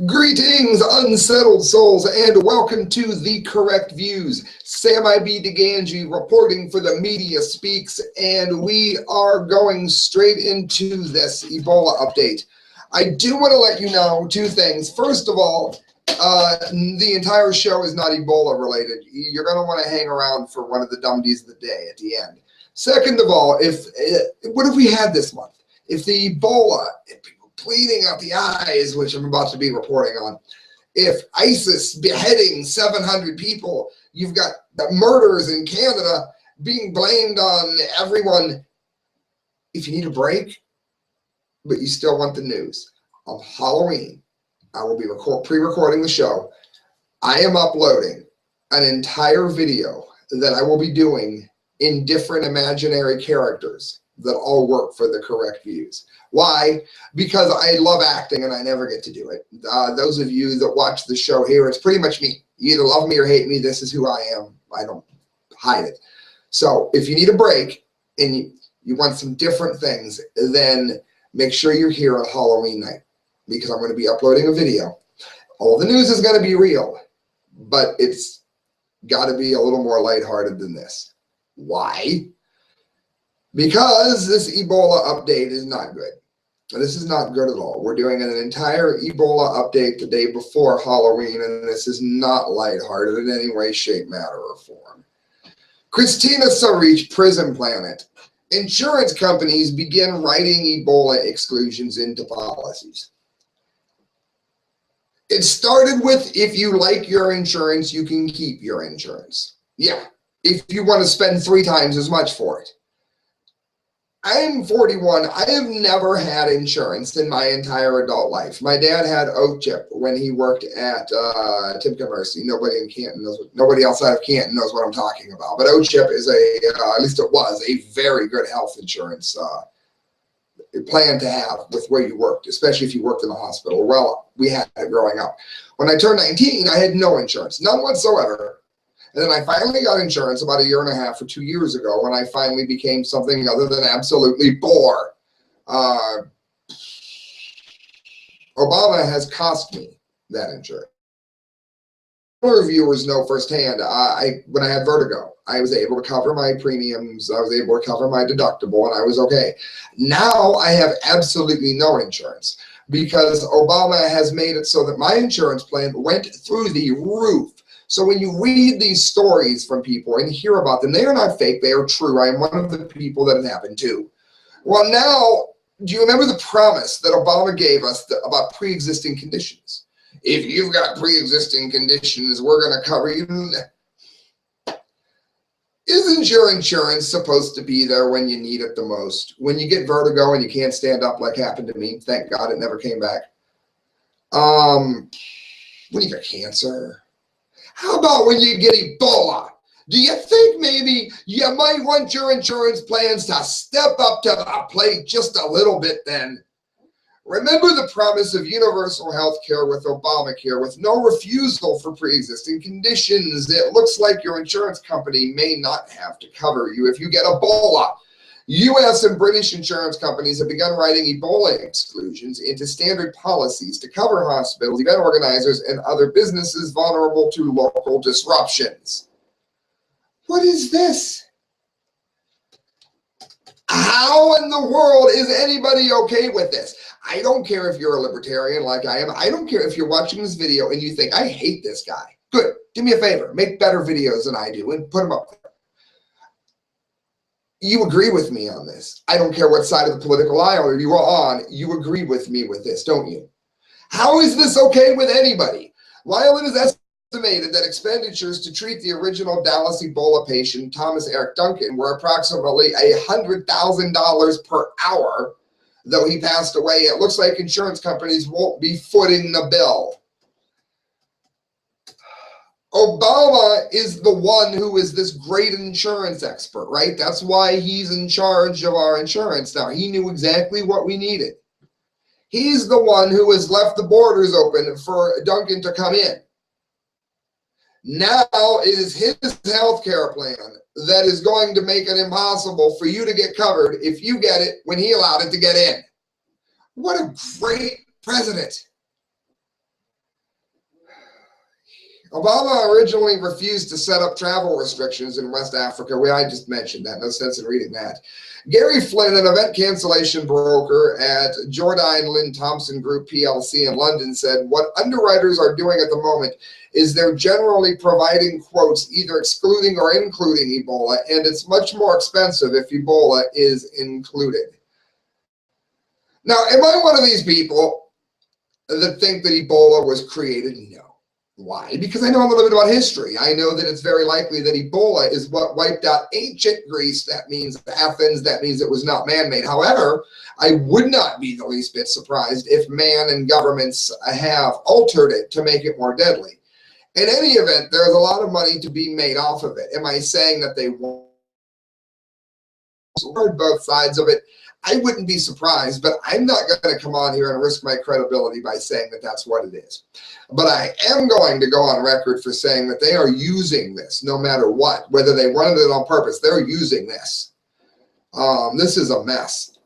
Greetings, unsettled souls, and welcome to The Correct Views. Sam I.B. Gangi reporting for the Media Speaks, and we are going straight into this Ebola update. I do want to let you know two things. First of all, the entire show is not Ebola related. You're going to want to hang around for one of the dummies of the day at the end. Second of all, what have we had this month? If the Ebola, bleeding out the eyes, which I'm about to be reporting on, if ISIS beheading 700 people, you've got the murders in Canada being blamed on everyone. If you need a break, but you still want the news, on Halloween, I will be pre-recording the show. I am uploading an entire video that I will be doing in different imaginary characters that all work for The Correct Views. Why? Because I love acting and I never get to do it. Those of you that watch the show here, it's pretty much me. You either love me or hate me. This is who I am. I don't hide it. So if you need a break and you want some different things, then make sure you're here on Halloween night, because I'm going to be uploading a video. All the news is going to be real, but it's got to be a little more lighthearted than this. Why? Because this Ebola update is not good. This is not good at all. We're doing an entire Ebola update the day before Halloween, and this is not lighthearted in any way, shape, matter, or form. Christina Sarich, Prison Planet. Insurance companies begin writing Ebola exclusions into policies. It started with, if you like your insurance, you can keep your insurance. Yeah, if you want to spend 3 times as much for it. I'm 41. I have never had insurance in my entire adult life. My dad had OCHIP when he worked at Timken Mercy. Nobody in Canton knows nobody outside of Canton knows what I'm talking about. But OCHIP is at least it was a very good health insurance plan to have with where you worked, especially if you worked in the hospital. Well, we had it growing up. When I turned 19, I had no insurance, none whatsoever. And then I finally got insurance about 1.5 years or 2 years ago, when I finally became something other than absolutely poor. Obama has cost me that insurance. Viewers know firsthand, when I had vertigo, I was able to cover my premiums, I was able to cover my deductible, and I was okay. Now I have absolutely no insurance, because Obama has made it so that my insurance plan went through the roof. So when you read these stories from people and hear about them, they are not fake, they are true. I am one of the people that it happened to. Well, now, do you remember the promise that Obama gave us about pre-existing conditions? If you've got pre-existing conditions, we're going to cover you. Isn't your insurance supposed to be there when you need it the most? When you get vertigo and you can't stand up, like happened to me, thank God it never came back. When you got cancer. How about when you get Ebola? Do you think maybe you might want your insurance plans to step up to the plate just a little bit then? Remember the promise of universal health care with Obamacare, with no refusal for pre-existing conditions. It looks like your insurance company may not have to cover you if you get Ebola. U.S. and British insurance companies have begun writing Ebola exclusions into standard policies to cover hospitals, event organizers, and other businesses vulnerable to local disruptions. What is this? How in the world is anybody okay with this? I don't care if you're a libertarian like I am. I don't care if you're watching this video and you think, I hate this guy. Good. Do me a favor. Make better videos than I do and put them up there. You agree with me on this. I don't care what side of the political aisle you are on. You agree with me with this, don't you? How is this okay with anybody? While it is estimated that expenditures to treat the original Dallas Ebola patient, Thomas Eric Duncan, were approximately $100,000 per hour, though he passed away, it looks like insurance companies won't be footing the bill. Obama is the one who is this great insurance expert, right? That's why he's in charge of our insurance now. He knew exactly what we needed. He's the one who has left the borders open for Duncan to come in. Now it is his health care plan that is going to make it impossible for you to get covered if you get it when he allowed it to get in. What a great president. Obama originally refused to set up travel restrictions in West Africa. I just mentioned that. No sense in reading that. Gary Flynn, an event cancellation broker at Jordan Lynn Thompson Group PLC in London, said what underwriters are doing at the moment is they're generally providing quotes either excluding or including Ebola, and it's much more expensive if Ebola is included. Now, am I one of these people that think that Ebola was created? No. Why? Because I know a little bit about history. I know that it's very likely that Ebola is what wiped out ancient Greece. That means Athens. That means it was not man-made. However, I would not be the least bit surprised if man and governments have altered it to make it more deadly. In any event, there's a lot of money to be made off of it. Am I saying that they won't? Both sides of it. I wouldn't be surprised, but I'm not going to come on here and risk my credibility by saying that that's what it is. But I am going to go on record for saying that they are using this no matter what, whether they wanted it on purpose, they're using this. This is a mess.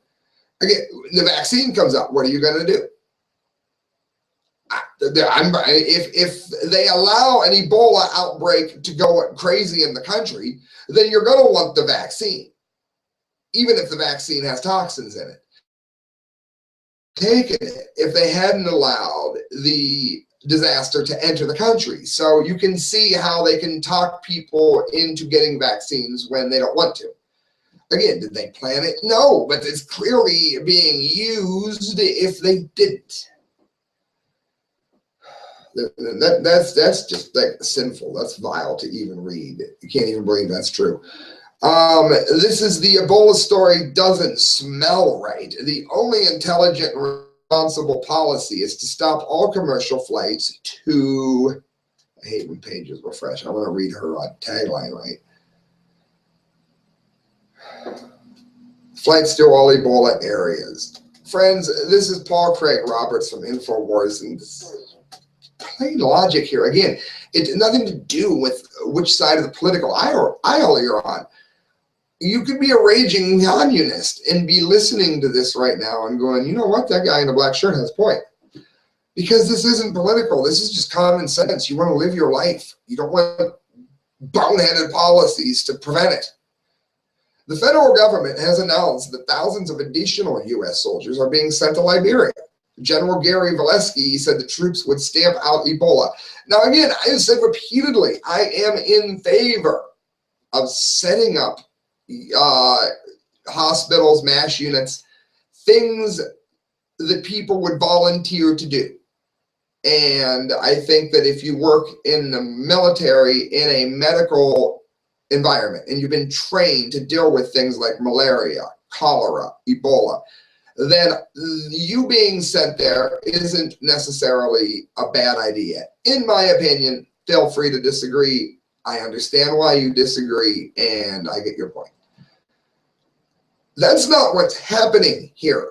Again, the vaccine comes out. What are you going to do? If they allow an Ebola outbreak to go crazy in the country, then you're going to want the vaccine, even if the vaccine has toxins in it. Taken it if they hadn't allowed the disaster to enter the country. So you can see how they can talk people into getting vaccines when they don't want to. Again, did they plan it? No, but it's clearly being used if they didn't. That's just like sinful. That's vile to even read. You can't even believe that's true. This is the Ebola story doesn't smell right. The only intelligent and responsible policy is to stop all commercial flights to, I hate when pages refresh. I want to read her tagline right. Flights to all Ebola areas. Friends, this is Paul Craig Roberts from InfoWars, and this is plain logic here. Again, it's nothing to do with which side of the political aisle you're on. You could be a raging communist and be listening to this right now and going, you know what, that guy in the black shirt has a point. Because this isn't political. This is just common sense. You want to live your life. You don't want boneheaded policies to prevent it. The federal government has announced that thousands of additional U.S. soldiers are being sent to Liberia. General Gary Valesky said the troops would stamp out Ebola. Now, again, I have said repeatedly, I am in favor of setting up hospitals, MASH units, things that people would volunteer to do. And I think that if you work in the military in a medical environment and you've been trained to deal with things like malaria, cholera, Ebola, then you being sent there isn't necessarily a bad idea. In my opinion, feel free to disagree. I understand why you disagree, and I get your point. That's not what's happening here.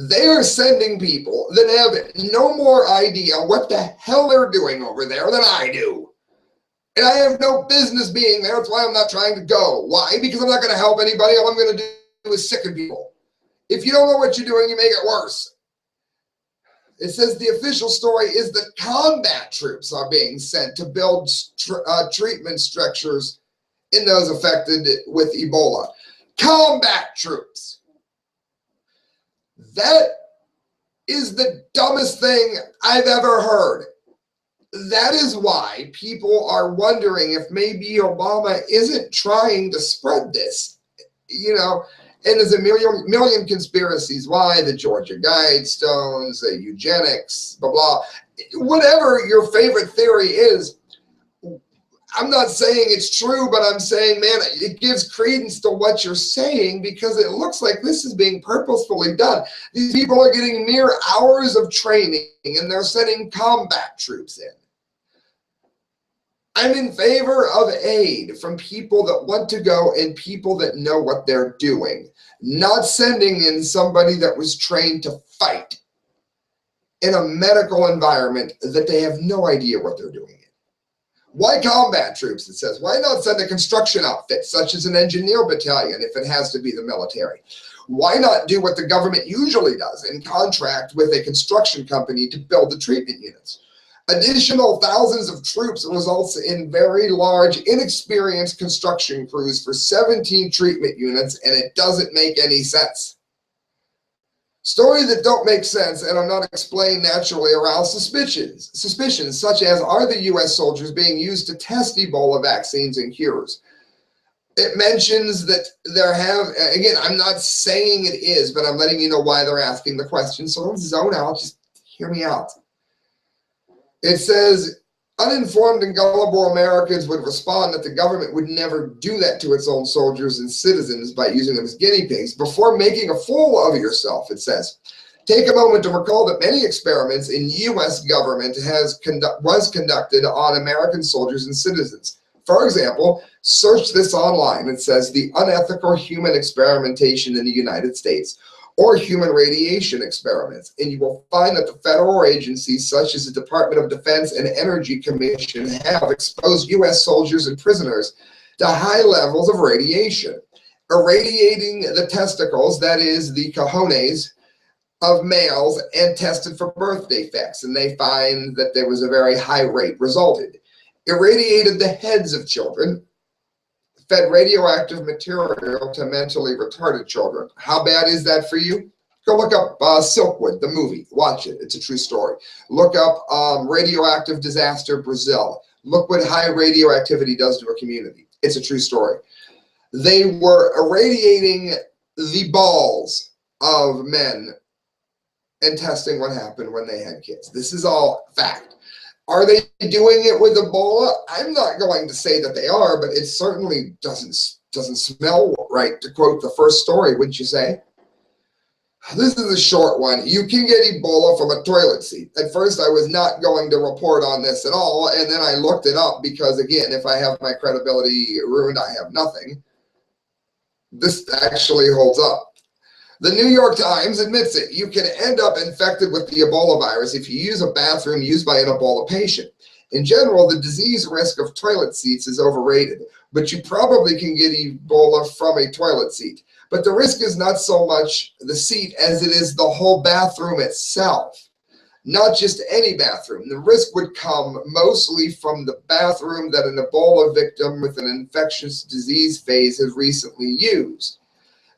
They're sending people that have no more idea what the hell they're doing over there than I do. And I have no business being there. That's why I'm not trying to go. Why? Because I'm not going to help anybody. All I'm going to do is sicken people. If you don't know what you're doing, you make it worse. It says the official story is that combat troops are being sent to build treatment structures in those affected with Ebola. Combat troops. That is the dumbest thing I've ever heard. That is why people are wondering if maybe Obama isn't trying to spread this, you know. And there's a million conspiracies. Why? The Georgia Guidestones, the eugenics, blah, blah. Whatever your favorite theory is, I'm not saying it's true, but I'm saying, man, it gives credence to what you're saying because it looks like this is being purposefully done. These people are getting mere hours of training and they're sending combat troops in. I'm in favor of aid from people that want to go and people that know what they're doing, not sending in somebody that was trained to fight in a medical environment that they have no idea what they're doing in. Why combat troops, it says? Why not send a construction outfit, such as an engineer battalion, if it has to be the military? Why not do what the government usually does and contract with a construction company to build the treatment units? Additional thousands of troops results in very large, inexperienced construction crews for 17 treatment units, and it doesn't make any sense. Stories that don't make sense and are not explained naturally arouse suspicions such as, are the U.S. soldiers being used to test Ebola vaccines and cures? It mentions that there have, again, I'm not saying it is, but I'm letting you know why they're asking the question, so don't zone out, just hear me out. It says, uninformed and gullible Americans would respond that the government would never do that to its own soldiers and citizens by using them as guinea pigs. Before making a fool of yourself, it says, take a moment to recall that many experiments in U.S. government was conducted on American soldiers and citizens. For example, search this online. It says the unethical human experimentation in the United States, or human radiation experiments, and you will find that the federal agencies such as the Department of Defense and Energy Commission have exposed U.S. soldiers and prisoners to high levels of radiation, irradiating the testicles, that is the cojones, of males, and tested for birth defects, and they find that there was a very high rate resulted. Irradiated the heads of children, fed radioactive material to mentally retarded children. How bad is that for you? Go look up Silkwood, the movie. Watch it. It's a true story. Look up radioactive disaster Brazil. Look what high radioactivity does to a community. It's a true story. They were irradiating the balls of men and testing what happened when they had kids. This is all fact. Are they doing it with Ebola? I'm not going to say that they are, but it certainly doesn't smell right, to quote the first story, wouldn't you say? This is a short one. You can get Ebola from a toilet seat. At first, I was not going to report on this at all, and then I looked it up because, again, if I have my credibility ruined, I have nothing. This actually holds up. The New York Times admits it. You can end up infected with the Ebola virus if you use a bathroom used by an Ebola patient. In general, the disease risk of toilet seats is overrated, but you probably can get Ebola from a toilet seat. But the risk is not so much the seat as it is the whole bathroom itself. Not just any bathroom. The risk would come mostly from the bathroom that an Ebola victim with an infectious disease phase has recently used.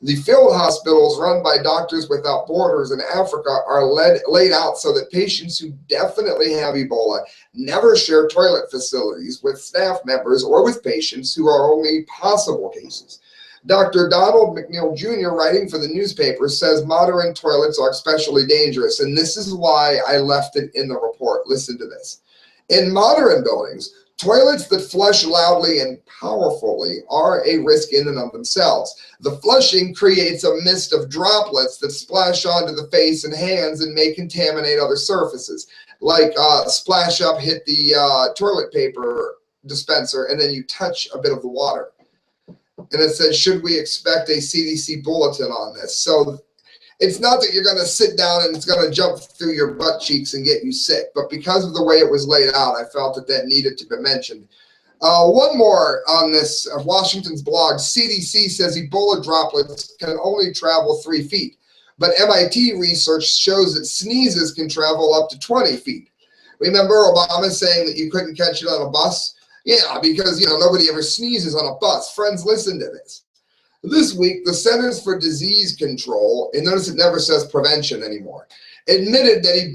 The field hospitals run by Doctors Without Borders in Africa are laid out so that patients who definitely have Ebola never share toilet facilities with staff members or with patients who are only possible cases. Dr. Donald McNeil Jr., writing for the newspaper, says modern toilets are especially dangerous, and this is why I left it in the report. Listen to this. In modern buildings, toilets that flush loudly and powerfully are a risk in and of themselves. The flushing creates a mist of droplets that splash onto the face and hands and may contaminate other surfaces, like splash up, hit the toilet paper dispenser, and then you touch a bit of the water. And it says, should we expect a CDC bulletin on this? So it's not that you're going to sit down and it's going to jump through your butt cheeks and get you sick, but because of the way it was laid out, I felt that that needed to be mentioned. One more on this, Washington's blog. CDC says Ebola droplets can only travel 3 feet, but MIT research shows that sneezes can travel up to 20 feet. Remember Obama saying that you couldn't catch it on a bus? Yeah, because, nobody ever sneezes on a bus. Friends, listen to this. This week, the Centers for Disease Control, and notice it never says prevention anymore, admitted that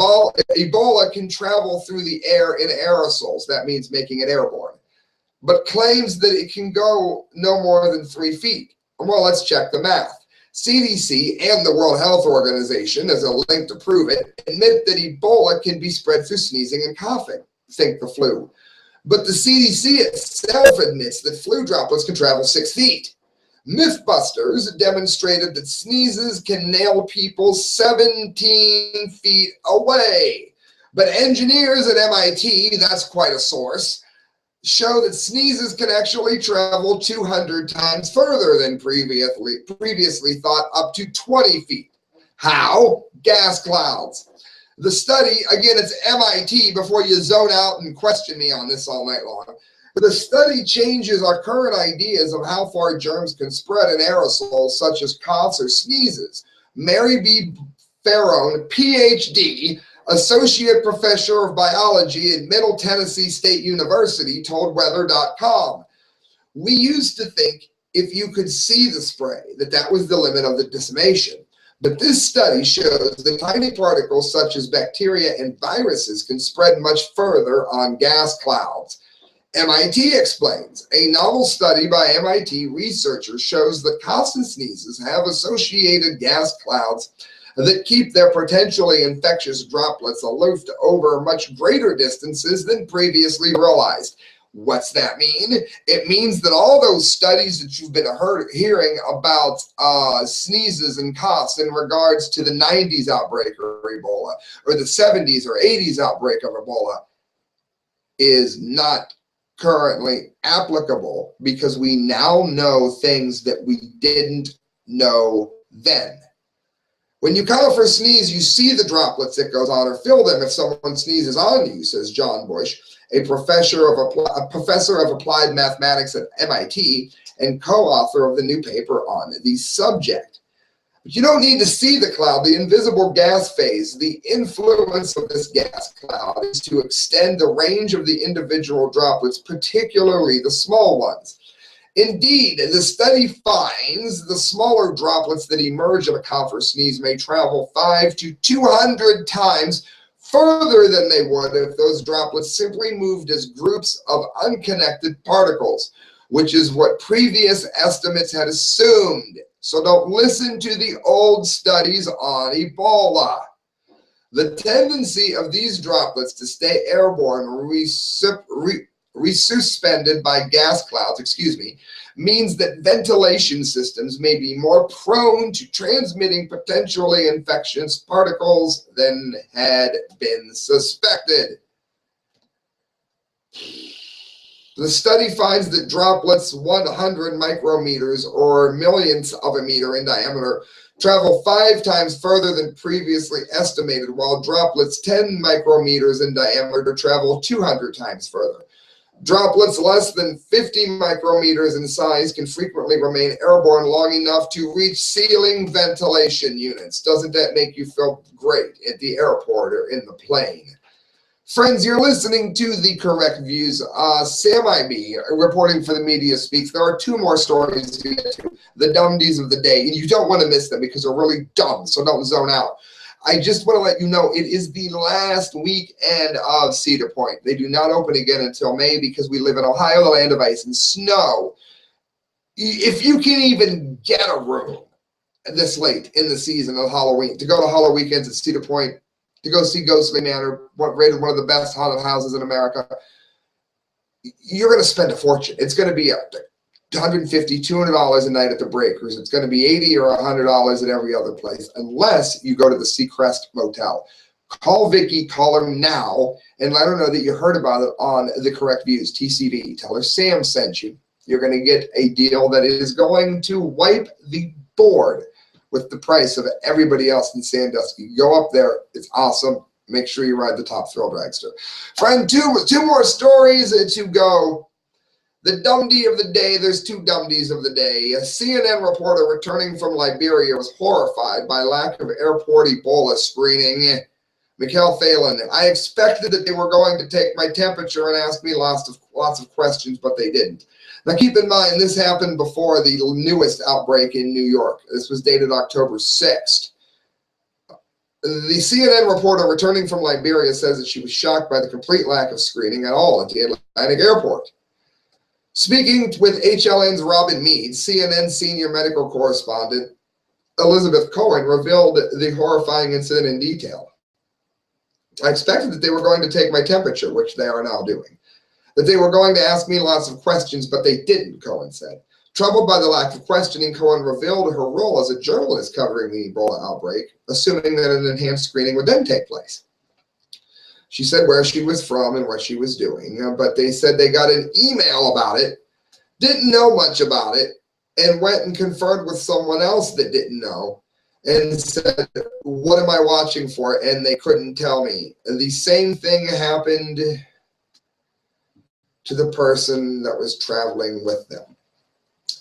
Ebola can travel through the air in aerosols. That means making it airborne, but claims that it can go no more than 3 feet. Well, let's check the math. CDC and the World Health Organization, as a link to prove it, admit that Ebola can be spread through sneezing and coughing. Think the flu. But the CDC itself admits that flu droplets can travel 6 feet. Mythbusters demonstrated that sneezes can nail people 17 feet away. But engineers at MIT, that's quite a source, show that sneezes can actually travel 200 times further than previously thought, up to 20 feet. How? Gas clouds. The study, again, it's MIT, before you zone out and question me on this all night long. But the study changes our current ideas of how far germs can spread in aerosols, such as coughs or sneezes. Mary B. Farone, PhD, Associate Professor of Biology at Middle Tennessee State University told weather.com. We used to think if you could see the spray, that was the limit of the decimation. But this study shows that tiny particles such as bacteria and viruses can spread much further on gas clouds. MIT explains. A novel study by MIT researchers shows that coughs and sneezes have associated gas clouds that keep their potentially infectious droplets aloof over much greater distances than previously realized. What's that mean? It means that all those studies that you've been hearing about sneezes and coughs in regards to the 90s outbreak of Ebola or the 70s or 80s outbreak of Ebola is not currently applicable because we now know things that we didn't know then. When you cough or sneeze, you see the droplets that goes on or feel them if someone sneezes on you, says John Bush, a professor of applied mathematics at MIT and co-author of the new paper on the subject. But you don't need to see the cloud, the invisible gas phase. The influence of this gas cloud is to extend the range of the individual droplets, particularly the small ones. Indeed, the study finds the smaller droplets that emerge of a cough or sneeze may travel 5 to 200 times further than they would if those droplets simply moved as groups of unconnected particles, which is what previous estimates had assumed. So don't listen to the old studies on Ebola. The tendency of these droplets to stay airborne, resuspended by gas clouds, means that ventilation systems may be more prone to transmitting potentially infectious particles than had been suspected. The study finds that droplets 100 micrometers or millionths of a meter in diameter travel 5 times further than previously estimated, while droplets 10 micrometers in diameter travel 200 times further. Droplets less than 50 micrometers in size can frequently remain airborne long enough to reach ceiling ventilation units. Doesn't that make you feel great at the airport or in the plane? Friends, you're listening to The Correct Views. Sam IB, reporting for the Media Speaks. There are 2 more stories to get to. The dumdies of the day. And you don't want to miss them because they're really dumb, so don't zone out. I just want to let you know it is the last weekend of Cedar Point. They do not open again until May because we live in Ohio, the land of ice and snow. If you can even get a room this late in the season of Halloween, to go to Halloween weekends at Cedar Point, to go see Ghostly Manor, rated one of the best haunted houses in America, you're going to spend a fortune. It's going to be $150, $200 a night at the Breakers. It's going to be $80 or $100 at every other place, unless you go to the Seacrest Motel. Call Vicky, call her now, and let her know that you heard about it on The Correct Views, TCV. Tell her Sam sent you. You're going to get a deal that is going to wipe the board with the price of everybody else in Sandusky. Go up there. It's awesome. Make sure you ride the Top Thrill Dragster. Friend, two more stories to go. The dumdy of the day. There's 2 dumdies of the day. A CNN reporter returning from Liberia was horrified by lack of airport Ebola screening. Mikhail Phelan, I expected that they were going to take my temperature and ask me lots of questions, but they didn't. Now keep in mind, this happened before the newest outbreak in New York. This was dated October 6th. The CNN reporter returning from Liberia says that she was shocked by the complete lack of screening at all at the Atlantic Airport. Speaking with HLN's Robin Meade, CNN senior medical correspondent Elizabeth Cohen revealed the horrifying incident in detail. I expected that they were going to take my temperature, which they are now doing. That they were going to ask me lots of questions, but they didn't, Cohen said. Troubled by the lack of questioning, Cohen revealed her role as a journalist covering the Ebola outbreak, assuming that an enhanced screening would then take place. She said where she was from and what she was doing, but they said they got an email about it, didn't know much about it, and went and conferred with someone else that didn't know and said, what am I watching for? And they couldn't tell me. And the same thing happened to the person that was traveling with them.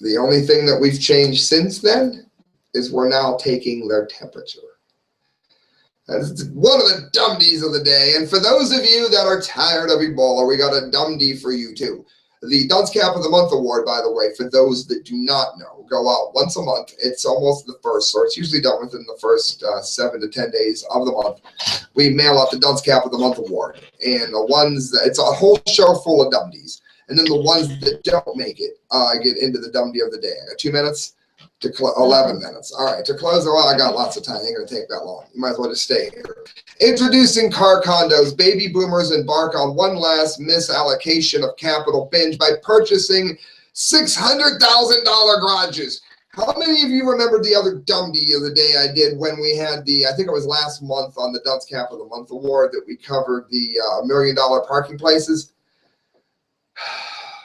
The only thing that we've changed since then is we're now taking their temperature. That's one of the dumdies of the day. And for those of you that are tired of Ebola, we got a dumdie for you too. The Dunce Cap of the Month Award, by the way, for those that do not know, go out once a month. It's almost the first, or it's usually done within the first 7 to 10 days of the month. We mail out the Dunce Cap of the Month Award. And the ones that, it's a whole show full of dumdies. And then the ones that don't make it get into the dumdie of the day. I got 2 minutes. 11 minutes. All right, to close, well, I got lots of time. It ain't going to take that long. You might as well just stay here. Introducing car condos. Baby boomers embark on one last misallocation of capital binge by purchasing $600,000 garages. How many of you remember the other dumdie of the day I did when we had the, I think it was last month on the Dunce Cap of the Month Award that we covered the $1 million parking places?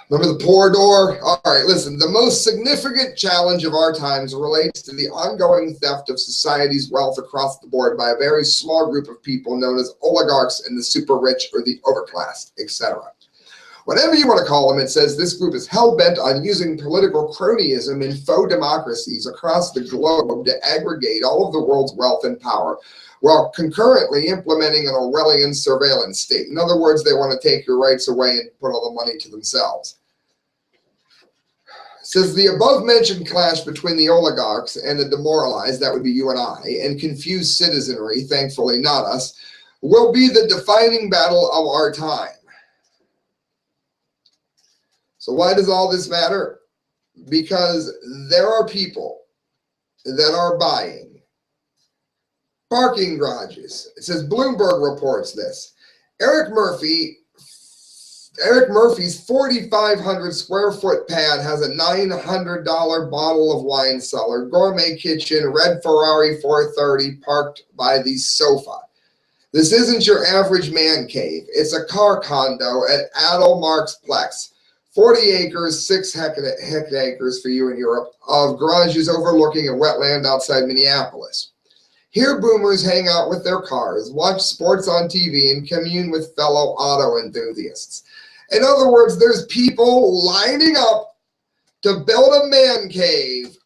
Remember the poor door? All right, listen, the most significant challenge of our times relates to the ongoing theft of society's wealth across the board by a very small group of people known as oligarchs and the super rich or the overclass, etc. Whatever you want to call them, it says this group is hell-bent on using political cronyism in faux democracies across the globe to aggregate all of the world's wealth and power, while concurrently implementing an Orwellian surveillance state. In other words, they want to take your rights away and put all the money to themselves. Says the above-mentioned clash between the oligarchs and the demoralized, that would be you and I, and confused citizenry, thankfully not us, will be the defining battle of our time. So why does all this matter? Because there are people that are buying parking garages. It says Bloomberg reports this. Eric Murphy's 4,500 square foot pad has a $900 bottle of wine cellar, gourmet kitchen, red Ferrari 430 parked by the sofa. This isn't your average man cave. It's a car condo at Adelmark's Plex. 40 acres, 6 hectares for you in Europe, of garages overlooking a wetland outside Minneapolis. Here boomers hang out with their cars, watch sports on TV, and commune with fellow auto enthusiasts. In other words, there's people lining up to build a man cave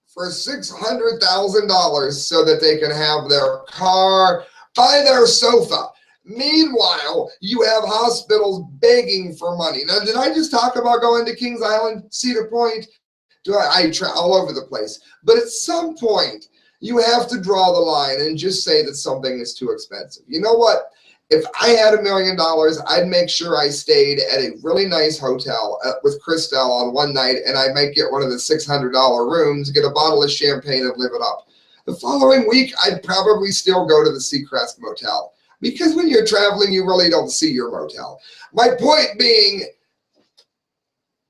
for $600,000 so that they can have their car by their sofa. Meanwhile, you have hospitals begging for money. Now, did I just talk about going to Kings Island, Cedar Point? I try all over the place. But at some point, you have to draw the line and just say that something is too expensive. You know what? If I had $1 million, I'd make sure I stayed at a really nice hotel with Crastel on one night, and I might get one of the $600 rooms, get a bottle of champagne, and live it up. The following week, I'd probably still go to the Seacrest Motel, because when you're traveling, you really don't see your motel. My point being,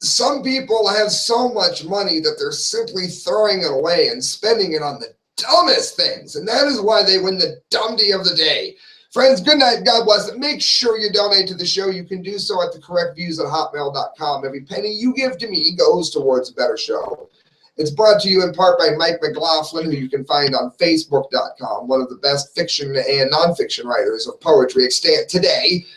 some people have so much money that they're simply throwing it away and spending it on the dumbest things, and that is why they win the dumdie of the day. Friends, good night. God bless. Make sure you donate to the show. You can do so at thecorrectviews@hotmail.com. Every penny you give to me goes towards a better show. It's brought to you in part by Mike McLaughlin, who you can find on Facebook.com, one of the best fiction and nonfiction writers of poetry extant today.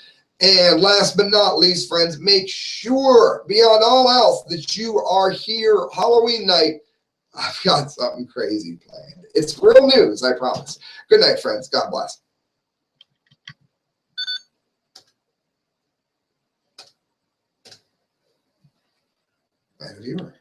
And last but not least, friends, make sure, beyond all else, that you are here Halloween night. I've got something crazy planned. It's real news, I promise. Good night, friends. God bless. And a viewer.